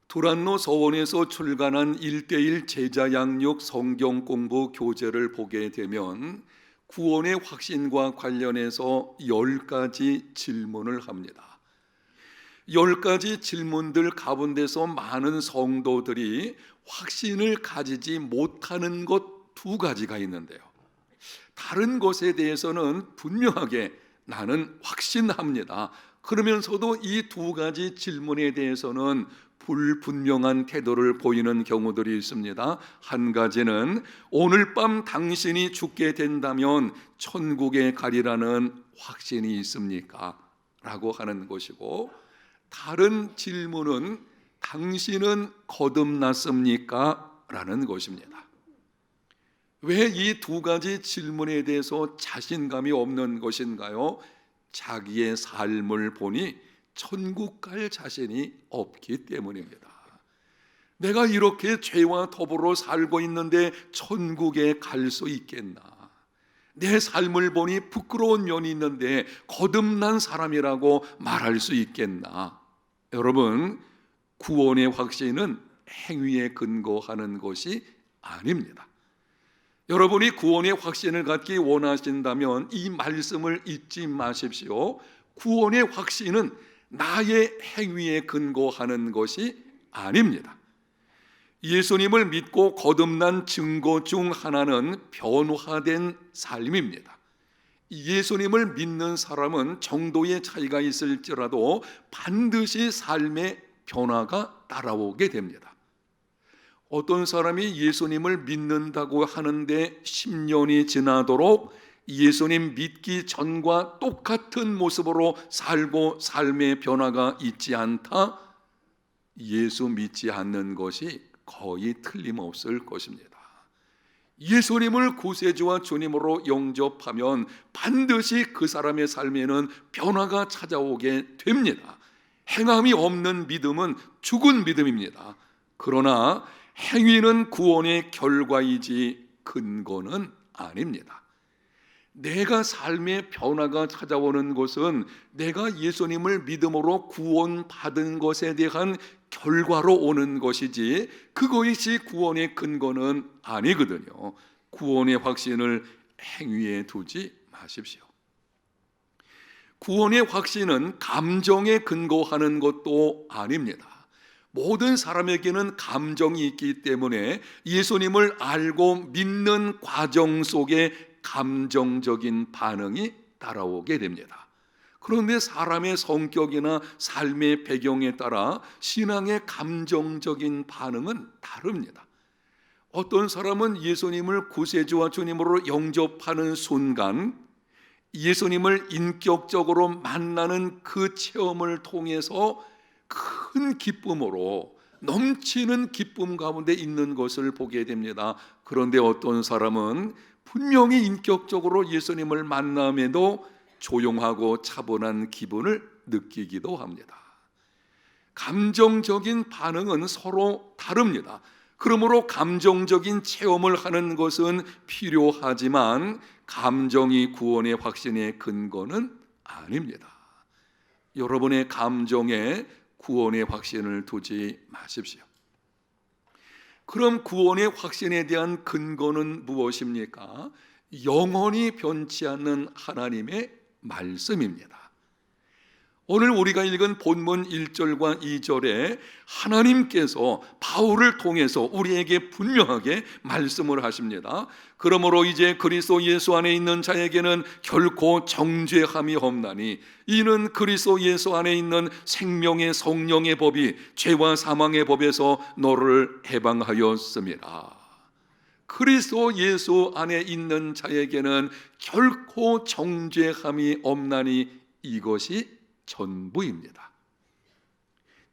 두란노 서원에서 출간한 1:1 제자 양육 성경 공부 교재를 보게 되면 구원의 확신과 관련해서 10가지 질문을 합니다. 10가지 질문들 가운데서 많은 성도들이 확신을 가지지 못하는 것 2가지가 있는데요, 다른 것에 대해서는 분명하게 나는 확신합니다, 그러면서도 이 2가지 질문에 대해서는 불분명한 태도를 보이는 경우들이 있습니다. 한 가지는 오늘 밤 당신이 죽게 된다면 천국에 가리라는 확신이 있습니까? 라고 하는 것이고, 다른 질문은 당신은 거듭났습니까? 라는 것입니다. 왜 이 2가지 질문에 대해서 자신감이 없는 것인가요? 자기의 삶을 보니 천국 갈 자신이 없기 때문입니다. 내가 이렇게 죄와 더불어 살고 있는데 천국에 갈 수 있겠나? 내 삶을 보니 부끄러운 면이 있는데 거듭난 사람이라고 말할 수 있겠나? 여러분, 구원의 확신은 행위에 근거하는 것이 아닙니다. 여러분이 구원의 확신을 갖기 원하신다면 이 말씀을 잊지 마십시오. 구원의 확신은 나의 행위에 근거하는 것이 아닙니다. 예수님을 믿고 거듭난 증거 중 하나는 변화된 삶입니다. 예수님을 믿는 사람은 정도의 차이가 있을지라도 반드시 삶의 변화가 따라오게 됩니다. 어떤 사람이 예수님을 믿는다고 하는데 10년이 지나도록 예수님 믿기 전과 똑같은 모습으로 살고 삶의 변화가 있지 않다? 예수 믿지 않는 것이 거의 틀림없을 것입니다. 예수님을 구세주와 주님으로 영접하면 반드시 그 사람의 삶에는 변화가 찾아오게 됩니다. 행함이 없는 믿음은 죽은 믿음입니다. 그러나 행위는 구원의 결과이지 근거는 아닙니다. 내가 삶의 변화가 찾아오는 것은 내가 예수님을 믿음으로 구원받은 것에 대한 결과로 오는 것이지 그것이 구원의 근거는 아니거든요. 구원의 확신을 행위에 두지 마십시오. 구원의 확신은 감정에 근거하는 것도 아닙니다. 모든 사람에게는 감정이 있기 때문에 예수님을 알고 믿는 과정 속에 감정적인 반응이 따라오게 됩니다. 그런데 사람의 성격이나 삶의 배경에 따라 신앙의 감정적인 반응은 다릅니다. 어떤 사람은 예수님을 구세주와 주님으로 영접하는 순간 예수님을 인격적으로 만나는 그 체험을 통해서 큰 기쁨으로 넘치는 기쁨 가운데 있는 것을 보게 됩니다. 그런데 어떤 사람은 분명히 인격적으로 예수님을 만남에도 조용하고 차분한 기분을 느끼기도 합니다. 감정적인 반응은 서로 다릅니다. 그러므로 감정적인 체험을 하는 것은 필요하지만 감정이 구원의 확신의 근거는 아닙니다. 여러분의 감정에 구원의 확신을 두지 마십시오. 그럼 구원의 확신에 대한 근거는 무엇입니까? 영원히 변치 않는 하나님의 말씀입니다. 오늘 우리가 읽은 본문 1절과 2절에 하나님께서 바울을 통해서 우리에게 분명하게 말씀을 하십니다. 그러므로 이제 그리스도 예수 안에 있는 자에게는 결코 정죄함이 없나니 이는 그리스도 예수 안에 있는 생명의 성령의 법이 죄와 사망의 법에서 너를 해방하였습니다. 그리스도 예수 안에 있는 자에게는 결코 정죄함이 없나니 이것이 전부입니다.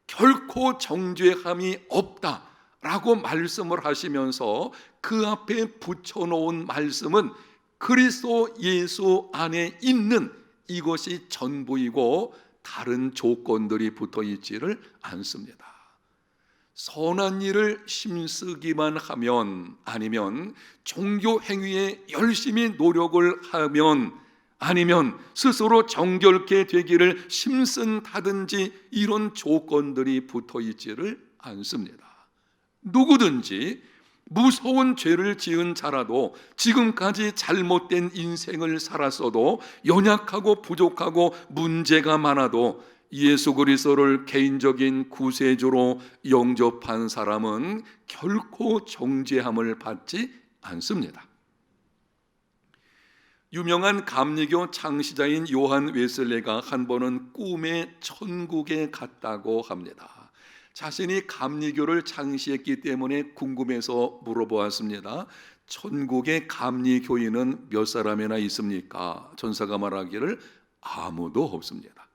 결코 정죄함이 없다라고 말씀을 하시면서 그 앞에 붙여놓은 말씀은 그리스도 예수 안에 있는 이것이 전부이고 다른 조건들이 붙어 있지를 않습니다. 선한 일을 힘쓰기만 하면, 아니면 종교 행위에 열심히 노력을 하면, 아니면 스스로 정결케 되기를 힘쓴다든지 이런 조건들이 붙어 있지를 않습니다. 누구든지 무서운 죄를 지은 자라도 지금까지 잘못된 인생을 살았어도 연약하고 부족하고 문제가 많아도 예수 그리스도를 개인적인 구세주로 영접한 사람은 결코 정죄함을 받지 않습니다. 유명한 감리교 창시자인 요한 웨슬레가 한 번은 꿈에 천국에 갔다고 합니다. 자신이 감리교를 창시했기 때문에 궁금해서 물어보았습니다. 천국에 감리교인은 몇 사람이나 있습니까? 전사가 말하기를 아무도 없습니다.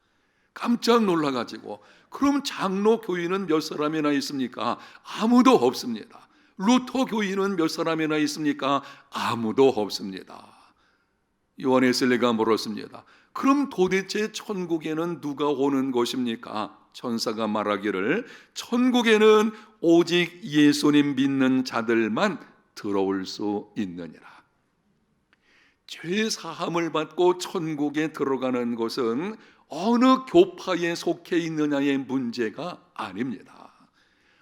깜짝 놀라가지고 그럼 장로 교인은 몇 사람이나 있습니까? 아무도 없습니다. 루터 교인은 몇 사람이나 있습니까? 아무도 없습니다. 요한 웨슬레가 물었습니다. 그럼 도대체 천국에는 누가 오는 것입니까? 천사가 말하기를 천국에는 오직 예수님 믿는 자들만 들어올 수 있느니라. 죄 사함을 받고 천국에 들어가는 것은 어느 교파에 속해 있느냐의 문제가 아닙니다.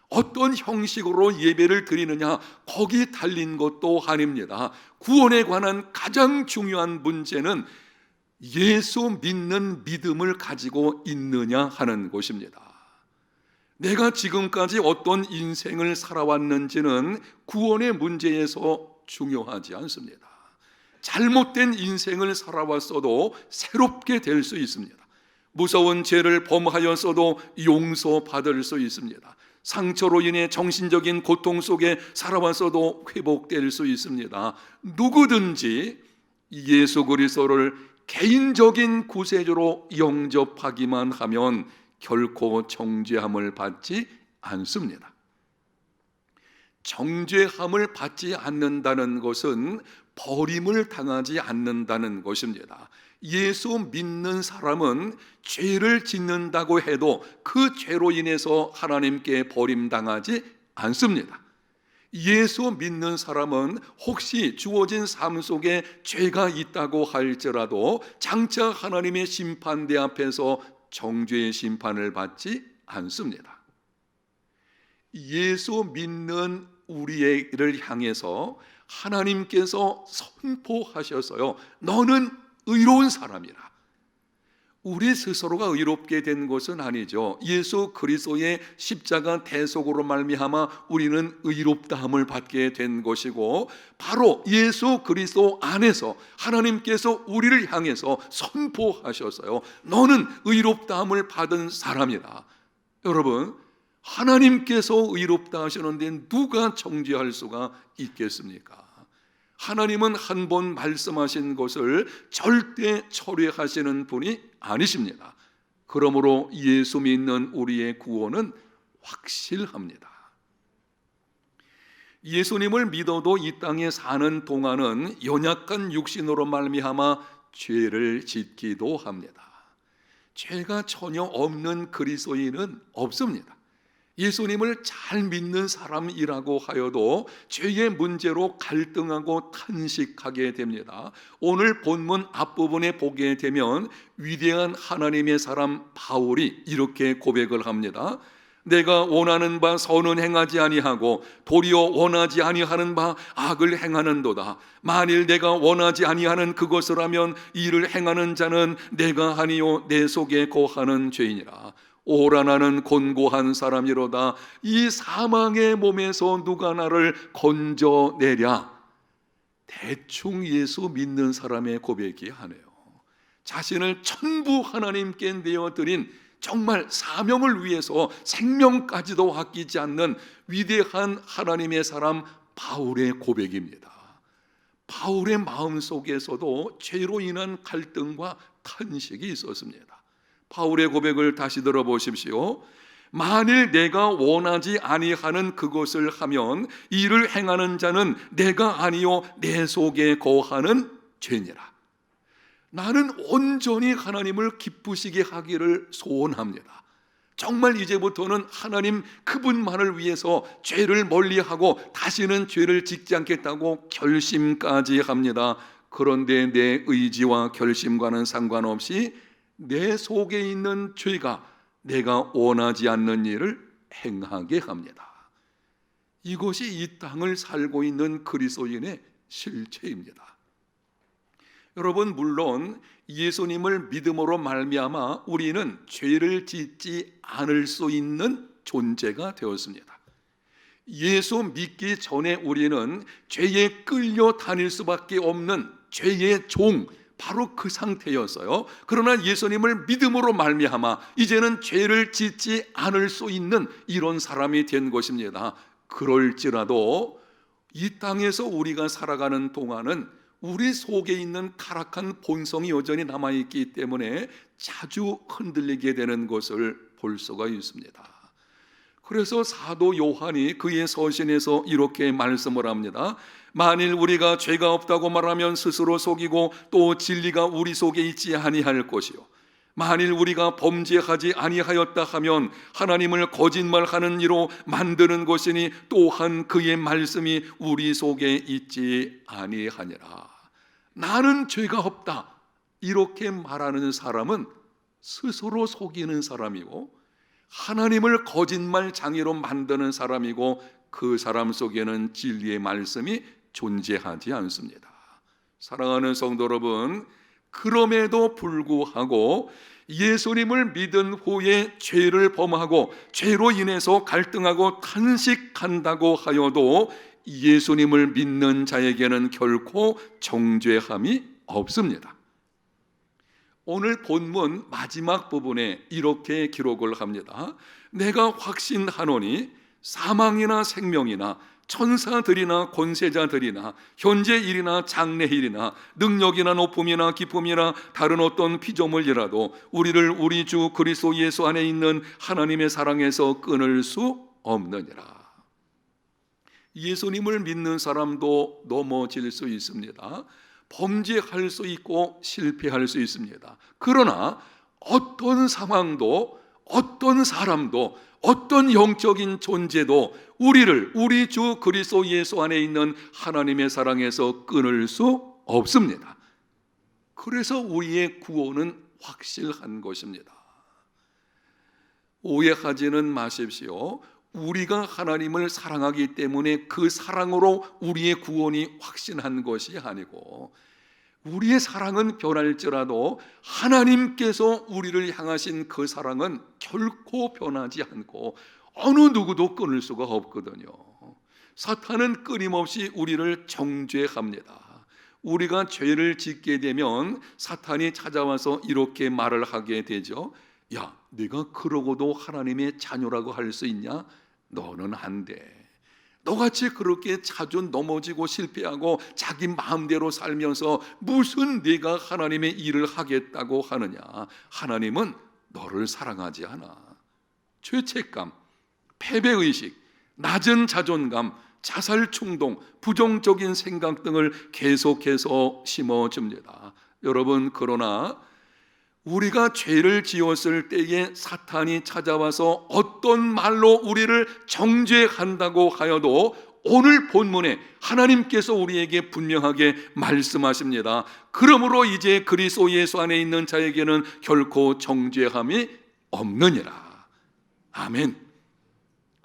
어떤 형식으로 예배를 드리느냐 거기 달린 것도 아닙니다. 구원에 관한 가장 중요한 문제는 예수 믿는 믿음을 가지고 있느냐 하는 것입니다. 내가 지금까지 어떤 인생을 살아왔는지는 구원의 문제에서 중요하지 않습니다. 잘못된 인생을 살아왔어도 새롭게 될 수 있습니다. 무서운 죄를 범하였어도 용서받을 수 있습니다. 상처로 인해 정신적인 고통 속에 살아왔어도 회복될 수 있습니다. 누구든지 예수 그리스도를 개인적인 구세주로 영접하기만 하면 결코 정죄함을 받지 않습니다. 정죄함을 받지 않는다는 것은 버림을 당하지 않는다는 것입니다. 예수 믿는 사람은 죄를 짓는다고 해도 그 죄로 인해서 하나님께 버림당하지 않습니다. 예수 믿는 사람은 혹시 주어진 삶 속에 죄가 있다고 할지라도 장차 하나님의 심판대 앞에서 정죄의 심판을 받지 않습니다. 예수 믿는 우리를 향해서 하나님께서 선포하셔서요, 너는 의로운 사람이라. 우리 스스로가 의롭게 된 것은 아니죠. 예수 그리스도의 십자가 대속으로 말미암아 우리는 의롭다함을 받게 된 것이고, 바로 예수 그리스도 안에서 하나님께서 우리를 향해서 선포하셔서요, 너는 의롭다함을 받은 사람이다. 여러분, 하나님께서 의롭다 하시는데 누가 정죄할 수가 있겠습니까? 하나님은 한 번 말씀하신 것을 절대 철회하시는 분이 아니십니다. 그러므로 예수 믿는 우리의 구원은 확실합니다. 예수님을 믿어도 이 땅에 사는 동안은 연약한 육신으로 말미암아 죄를 짓기도 합니다. 죄가 전혀 없는 그리스도인은 없습니다. 예수님을 잘 믿는 사람이라고 하여도 죄의 문제로 갈등하고 탄식하게 됩니다. 오늘 본문 앞부분에 보게 되면 위대한 하나님의 사람 바울이 이렇게 고백을 합니다. 내가 원하는 바 선은 행하지 아니하고 도리어 원하지 아니하는 바 악을 행하는도다. 만일 내가 원하지 아니하는 그것을 하면 이를 행하는 자는 내가 아니요 내 속에 거하는 죄이니라. 오라 나는 곤고한 사람이로다. 이 사망의 몸에서 누가 나를 건져내랴. 대충 예수 믿는 사람의 고백이 하네요. 자신을 전부 하나님께 내어드린 정말 사명을 위해서 생명까지도 아끼지 않는 위대한 하나님의 사람 바울의 고백입니다. 바울의 마음속에서도 죄로 인한 갈등과 탄식이 있었습니다. 바울의 고백을 다시 들어보십시오. 만일 내가 원하지 아니하는 그것을 하면 이를 행하는 자는 내가 아니요 내 속에 거하는 죄니라. 나는 온전히 하나님을 기쁘시게 하기를 소원합니다. 정말 이제부터는 하나님 그분만을 위해서 죄를 멀리하고 다시는 죄를 짓지 않겠다고 결심까지 합니다. 그런데 내 의지와 결심과는 상관없이 내 속에 있는 죄가 내가 원하지 않는 일을 행하게 합니다. 이것이 이 땅을 살고 있는 그리스도인의 실체입니다. 여러분, 물론 예수님을 믿음으로 말미암아 우리는 죄를 짓지 않을 수 있는 존재가 되었습니다. 예수 믿기 전에 우리는 죄에 끌려 다닐 수밖에 없는 죄의 종, 바로 그 상태였어요. 그러나 예수님을 믿음으로 말미암아 이제는 죄를 짓지 않을 수 있는 이런 사람이 된 것입니다. 그럴지라도 이 땅에서 우리가 살아가는 동안은 우리 속에 있는 타락한 본성이 여전히 남아있기 때문에 자주 흔들리게 되는 것을 볼 수가 있습니다. 그래서 사도 요한이 그의 서신에서 이렇게 말씀을 합니다. 만일 우리가 죄가 없다고 말하면 스스로 속이고 또 진리가 우리 속에 있지 아니할 것이요, 만일 우리가 범죄하지 아니하였다 하면 하나님을 거짓말하는 이로 만드는 것이니 또한 그의 말씀이 우리 속에 있지 아니하니라. 나는 죄가 없다 이렇게 말하는 사람은 스스로 속이는 사람이고 하나님을 거짓말장애로 만드는 사람이고 그 사람 속에는 진리의 말씀이 존재하지 않습니다. 사랑하는 성도 여러분, 그럼에도 불구하고 예수님을 믿은 후에 죄를 범하고 죄로 인해서 갈등하고 탄식한다고 하여도 예수님을 믿는 자에게는 결코 정죄함이 없습니다. 오늘 본문 마지막 부분에 이렇게 기록을 합니다. 내가 확신하노니 사망이나 생명이나 천사들이나 권세자들이나 현재 일이나 장래 일이나 능력이나 높음이나 기쁨이나 다른 어떤 피조물이라도 우리를 우리 주 그리스도 예수 안에 있는 하나님의 사랑에서 끊을 수 없느니라. 예수님을 믿는 사람도 넘어질 수 있습니다. 범죄할 수 있고 실패할 수 있습니다. 그러나 어떤 상황도 어떤 사람도 어떤 영적인 존재도 우리를 우리 주 그리스도 예수 안에 있는 하나님의 사랑에서 끊을 수 없습니다. 그래서 우리의 구원은 확실한 것입니다. 오해하지는 마십시오. 우리가 하나님을 사랑하기 때문에 그 사랑으로 우리의 구원이 확신한 것이 아니고, 우리의 사랑은 변할지라도 하나님께서 우리를 향하신 그 사랑은 결코 변하지 않고 어느 누구도 끊을 수가 없거든요. 사탄은 끊임없이 우리를 정죄합니다. 우리가 죄를 짓게 되면 사탄이 찾아와서 이렇게 말을 하게 되죠. 야, 네가 그러고도 하나님의 자녀라고 할 수 있냐? 너는 안 돼. 너같이 그렇게 자주 넘어지고 실패하고 자기 마음대로 살면서 무슨 네가 하나님의 일을 하겠다고 하느냐? 하나님은 너를 사랑하지 않아. 죄책감, 패배의식, 낮은 자존감, 자살 충동, 부정적인 생각 등을 계속해서 심어줍니다. 여러분, 그러나 우리가 죄를 지었을 때에 사탄이 찾아와서 어떤 말로 우리를 정죄한다고 하여도 오늘 본문에 하나님께서 우리에게 분명하게 말씀하십니다. 그러므로 이제 그리스도 예수 안에 있는 자에게는 결코 정죄함이 없느니라. 아멘.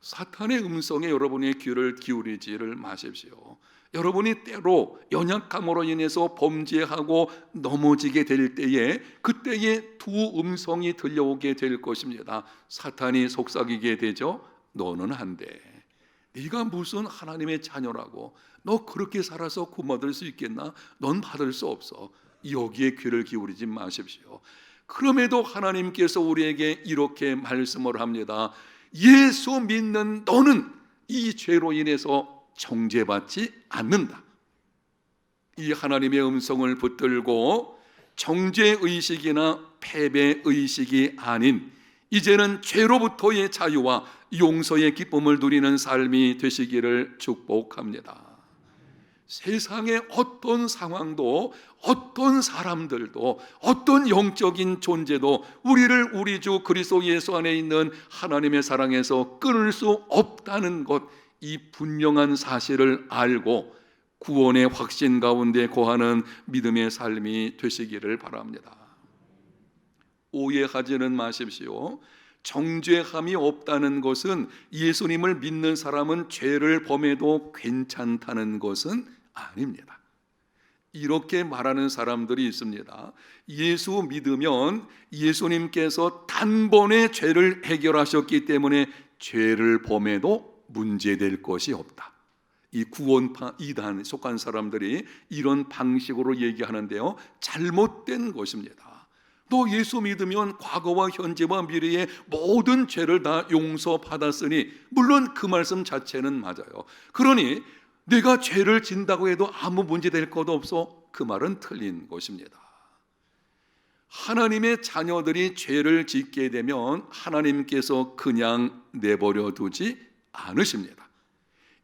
사탄의 음성에 여러분의 귀를 기울이지를 마십시오. 여러분이 때로 연약함으로 인해서 범죄하고 넘어지게 될 때에 그때에 두 음성이 들려오게 될 것입니다. 사탄이 속삭이게 되죠. 너는 안 돼. 네가 무슨 하나님의 자녀라고, 너 그렇게 살아서 구원 받을 수 있겠나? 넌 받을 수 없어. 여기에 귀를 기울이지 마십시오. 그럼에도 하나님께서 우리에게 이렇게 말씀을 합니다. 예수 믿는 너는 이 죄로 인해서 정죄받지 않는다. 이 하나님의 음성을 붙들고 정죄의식이나 패배의식이 아닌 이제는 죄로부터의 자유와 용서의 기쁨을 누리는 삶이 되시기를 축복합니다. 세상의 어떤 상황도 어떤 사람들도 어떤 영적인 존재도 우리를 우리 주 그리스도 예수 안에 있는 하나님의 사랑에서 끊을 수 없다는 것, 이 분명한 사실을 알고 구원의 확신 가운데 거하는 믿음의 삶이 되시기를 바랍니다. 오해하지는 마십시오. 정죄함이 없다는 것은 예수님을 믿는 사람은 죄를 범해도 괜찮다는 것은 아닙니다. 이렇게 말하는 사람들이 있습니다. 예수 믿으면 예수님께서 단번에 죄를 해결하셨기 때문에 죄를 범해도 문제될 것이 없다. 이 구원파 이단에 속한 사람들이 이런 방식으로 얘기하는데요, 잘못된 것입니다. 너 예수 믿으면 과거와 현재와 미래의 모든 죄를 다 용서받았으니, 물론 그 말씀 자체는 맞아요. 그러니 내가 죄를 진다고 해도 아무 문제 될 것도 없어, 그 말은 틀린 것입니다. 하나님의 자녀들이 죄를 짓게 되면 하나님께서 그냥 내버려 두지 않으십니다.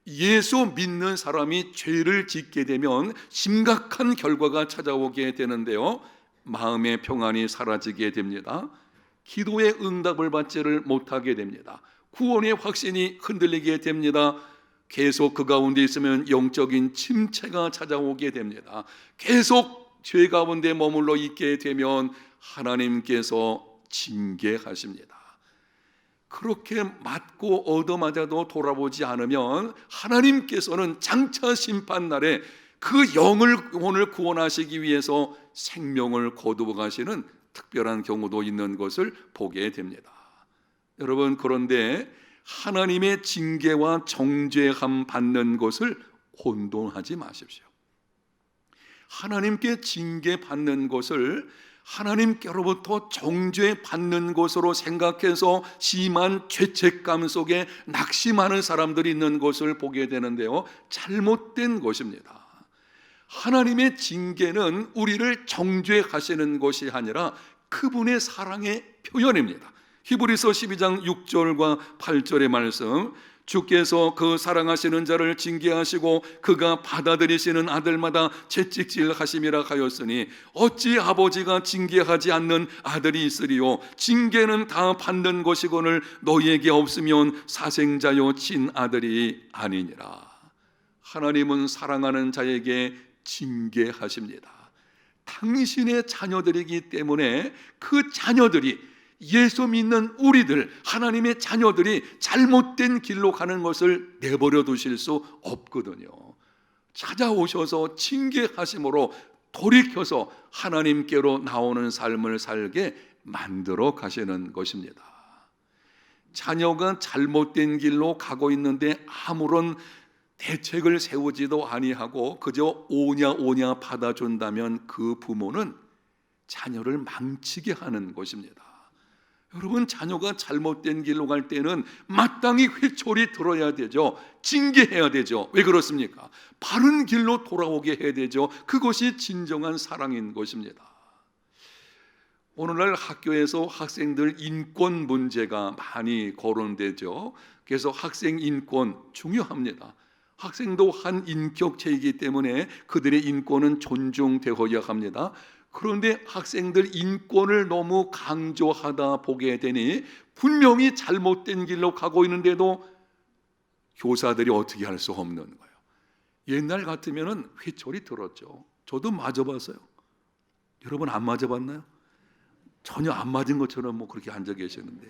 예수 믿는 사람이 죄를 짓게 되면 심각한 결과가 찾아오게 되는데요, 마음의 평안이 사라지게 됩니다. 기도의 응답을 받지를 못하게 됩니다. 구원의 확신이 흔들리게 됩니다. 계속 그 가운데 있으면 영적인 침체가 찾아오게 됩니다. 계속 죄 가운데 머물러 있게 되면 하나님께서 징계하십니다. 그렇게 맞고 얻어맞아도 돌아보지 않으면 하나님께서는 장차 심판날에 그 영혼을 구원하시기 위해서 생명을 거두어 가시는 특별한 경우도 있는 것을 보게 됩니다. 여러분, 그런데 하나님의 징계와 정죄함 받는 것을 혼동하지 마십시오. 하나님께 징계받는 것을 하나님께로부터 정죄받는 것으로 생각해서 심한 죄책감 속에 낙심하는 사람들이 있는 것을 보게 되는데요, 잘못된 것입니다. 하나님의 징계는 우리를 정죄하시는 것이 아니라 그분의 사랑의 표현입니다. 히브리서 12장 6절과 8절의 말씀, 주께서 그 사랑하시는 자를 징계하시고 그가 받아들이시는 아들마다 채찍질하심이라 하였으니 어찌 아버지가 징계하지 않는 아들이 있으리요. 징계는 다 받는 것이거늘 너희에게 없으면 사생자요 친아들이 아니니라. 하나님은 사랑하는 자에게 징계하십니다. 당신의 자녀들이기 때문에 그 자녀들이, 예수 믿는 우리들, 하나님의 자녀들이 잘못된 길로 가는 것을 내버려 두실 수 없거든요. 찾아오셔서 징계하심으로 돌이켜서 하나님께로 나오는 삶을 살게 만들어 가시는 것입니다. 자녀가 잘못된 길로 가고 있는데 아무런 대책을 세우지도 아니하고 그저 오냐 받아준다면 그 부모는 자녀를 망치게 하는 것입니다. 여러분, 자녀가 잘못된 길로 갈 때는 마땅히 회초리 들어야 되죠. 징계해야 되죠. 왜 그렇습니까? 바른 길로 돌아오게 해야 되죠. 그것이 진정한 사랑인 것입니다. 오늘날 학교에서 학생들 인권 문제가 많이 거론되죠. 그래서 학생 인권 중요합니다. 학생도 한 인격체이기 때문에 그들의 인권은 존중되어야 합니다. 그런데 학생들 인권을 너무 강조하다 보게 되니 분명히 잘못된 길로 가고 있는데도 교사들이 어떻게 할 수 없는 거예요. 옛날 같으면 회초리 들었죠. 저도 맞아봤어요. 여러분 안 맞아봤나요? 전혀 안 맞은 것처럼 그렇게 앉아 계셨는데,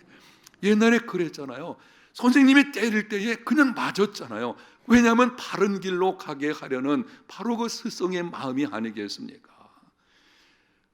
옛날에 그랬잖아요. 선생님이 때릴 때에 그냥 맞았잖아요. 왜냐하면 바른 길로 가게 하려는 바로 그 스승의 마음이 아니겠습니까?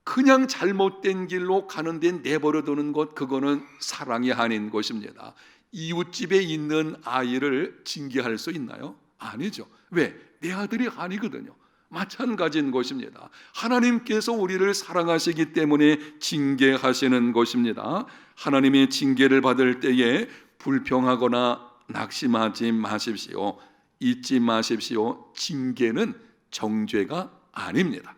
그냥 잘못된 길로 가는데 내버려 두는 것, 그거는 사랑이 아닌 것입니다. 이웃집에 있는 아이를 징계할 수 있나요? 아니죠. 왜? 내 아들이 아니거든요. 마찬가지인 것입니다. 하나님께서 우리를 사랑하시기 때문에 징계하시는 것입니다. 하나님의 징계를 받을 때에 불평하거나 낙심하지 마십시오. 잊지 마십시오. 징계는 정죄가 아닙니다.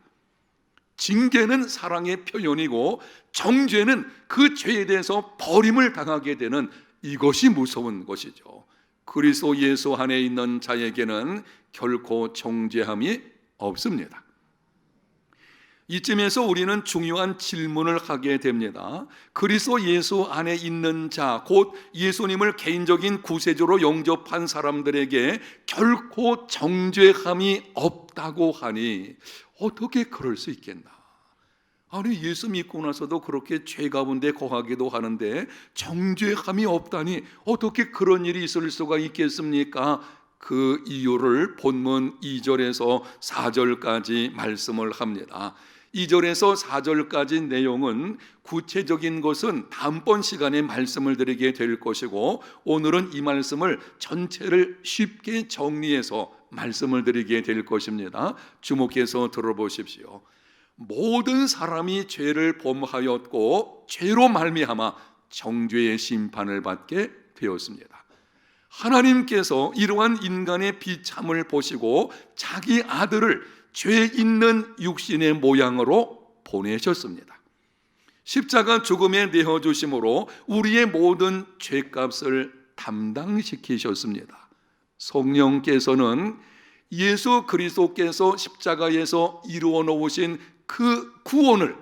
징계는 사랑의 표현이고 정죄는 그 죄에 대해서 버림을 당하게 되는, 이것이 무서운 것이죠. 그리스도 예수 안에 있는 자에게는 결코 정죄함이 없습니다. 이쯤에서 우리는 중요한 질문을 하게 됩니다. 그리스도 예수 안에 있는 자, 곧 예수님을 개인적인 구세주로 영접한 사람들에게 결코 정죄함이 없다고 하니 어떻게 그럴 수 있겠나? 아니 예수 믿고 나서도 그렇게 죄 가운데 거하기도 하는데 정죄함이 없다니 어떻게 그런 일이 있을 수가 있겠습니까? 그 이유를 본문 2절에서 4절까지 말씀을 합니다. 2절에서 4절까지 내용은 구체적인 것은 다음번 시간에 말씀을 드리게 될 것이고, 오늘은 이 말씀을 전체를 쉽게 정리해서 말씀을 드리게 될 것입니다. 주목해서 들어보십시오. 모든 사람이 죄를 범하였고 죄로 말미암아 정죄의 심판을 받게 되었습니다. 하나님께서 이러한 인간의 비참을 보시고 자기 아들을 죄 있는 육신의 모양으로 보내셨습니다. 십자가 죽음에 내어 주심으로 우리의 모든 죄값을 담당시키셨습니다. 성령께서는 예수 그리스도께서 십자가에서 이루어 놓으신 그 구원을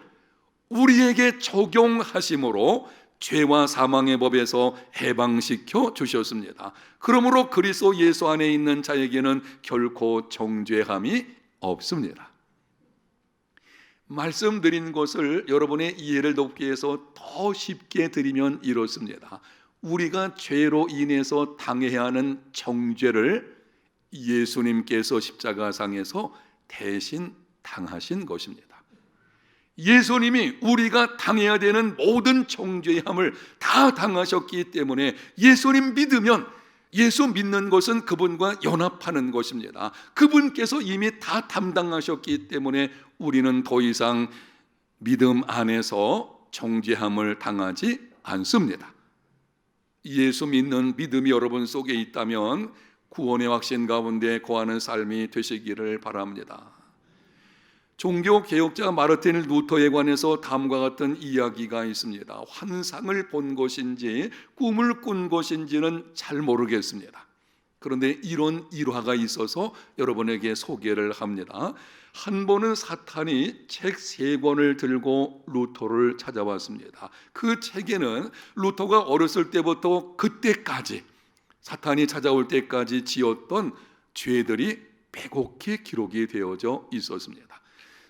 우리에게 적용하심으로 죄와 사망의 법에서 해방시켜 주셨습니다. 그러므로 그리스도 예수 안에 있는 자에게는 결코 정죄함이 없습니다. 말씀드린 것을 여러분의 이해를 돕기 위해서 더 쉽게 드리면 이렇습니다. 우리가 죄로 인해서 당해야 하는 정죄를 예수님께서 십자가상에서 대신 당하신 것입니다. 예수님이 우리가 당해야 되는 모든 정죄함을 다 당하셨기 때문에 예수님 믿으면, 예수 믿는 것은 그분과 연합하는 것입니다. 그분께서 이미 다 담당하셨기 때문에 우리는 더 이상 믿음 안에서 정죄함을 당하지 않습니다. 예수 믿는 믿음이 여러분 속에 있다면 구원의 확신 가운데 거하는 삶이 되시기를 바랍니다. 종교개혁자 마르틴 루터에 관해서 다음과 같은 이야기가 있습니다. 환상을 본 것인지 꿈을 꾼 것인지는 잘 모르겠습니다. 그런데 이런 일화가 있어서 여러분에게 소개를 합니다. 한 번은 사탄이 책 3권을 들고 루터를 찾아왔습니다. 그 책에는 루터가 어렸을 때부터 그때까지, 사탄이 찾아올 때까지 지었던 죄들이 빼곡히 기록이 되어져 있었습니다.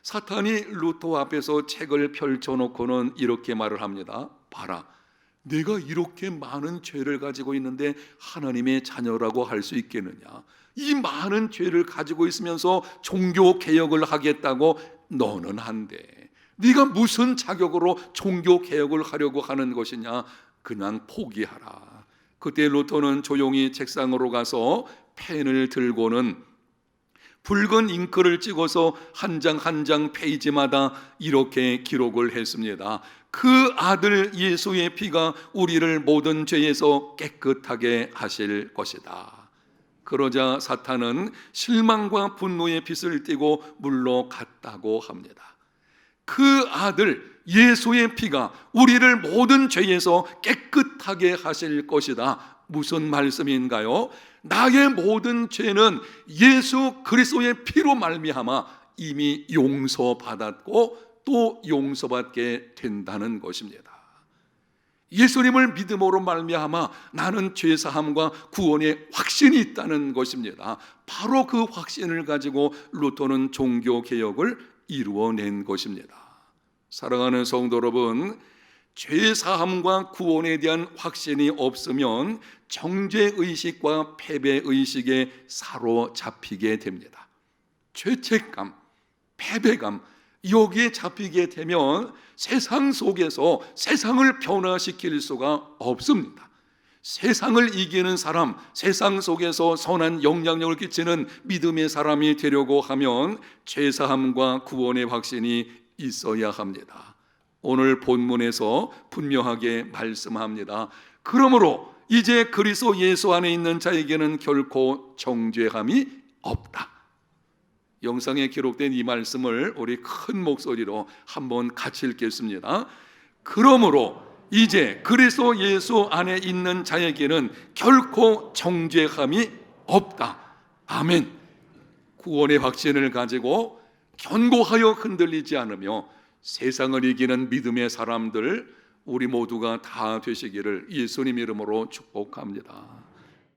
사탄이 루터 앞에서 책을 펼쳐놓고는 이렇게 말을 합니다. 봐라, 내가 이렇게 많은 죄를 가지고 있는데 하나님의 자녀라고 할 수 있겠느냐? 이 많은 죄를 가지고 있으면서 종교 개혁을 하겠다고 너는 한데, 네가 무슨 자격으로 종교 개혁을 하려고 하는 것이냐? 그냥 포기하라. 그때 루터는 조용히 책상으로 가서 펜을 들고는 붉은 잉크를 찍어서 한 장 한 장 페이지마다 이렇게 기록을 했습니다. 그 아들 예수의 피가 우리를 모든 죄에서 깨끗하게 하실 것이다. 그러자 사탄은 실망과 분노의 빛을 띠고 물러갔다고 합니다. 그 아들 예수의 피가 우리를 모든 죄에서 깨끗하게 하실 것이다. 무슨 말씀인가요? 나의 모든 죄는 예수 그리스도의 피로 말미암아 이미 용서받았고 또 용서받게 된다는 것입니다. 예수님을 믿음으로 말미암아 나는 죄사함과 구원의 확신이 있다는 것입니다. 바로 그 확신을 가지고 루터는 종교개혁을 이루어낸 것입니다. 사랑하는 성도 여러분, 죄사함과 구원에 대한 확신이 없으면 정죄의식과 패배의식에 사로잡히게 됩니다. 죄책감, 패배감, 여기에 잡히게 되면 세상 속에서 세상을 변화시킬 수가 없습니다. 세상을 이기는 사람, 세상 속에서 선한 영향력을 끼치는 믿음의 사람이 되려고 하면 죄사함과 구원의 확신이 있어야 합니다. 오늘 본문에서 분명하게 말씀합니다. 그러므로 이제 그리스도 예수 안에 있는 자에게는 결코 정죄함이 없다. 영상에 기록된 이 말씀을 우리 큰 목소리로 한번 같이 읽겠습니다. 그러므로 이제 그리스도 예수 안에 있는 자에게는 결코 정죄함이 없다. 아멘. 구원의 확신을 가지고 견고하여 흔들리지 않으며 세상을 이기는 믿음의 사람들, 우리 모두가 다 되시기를 예수님 이름으로 축복합니다.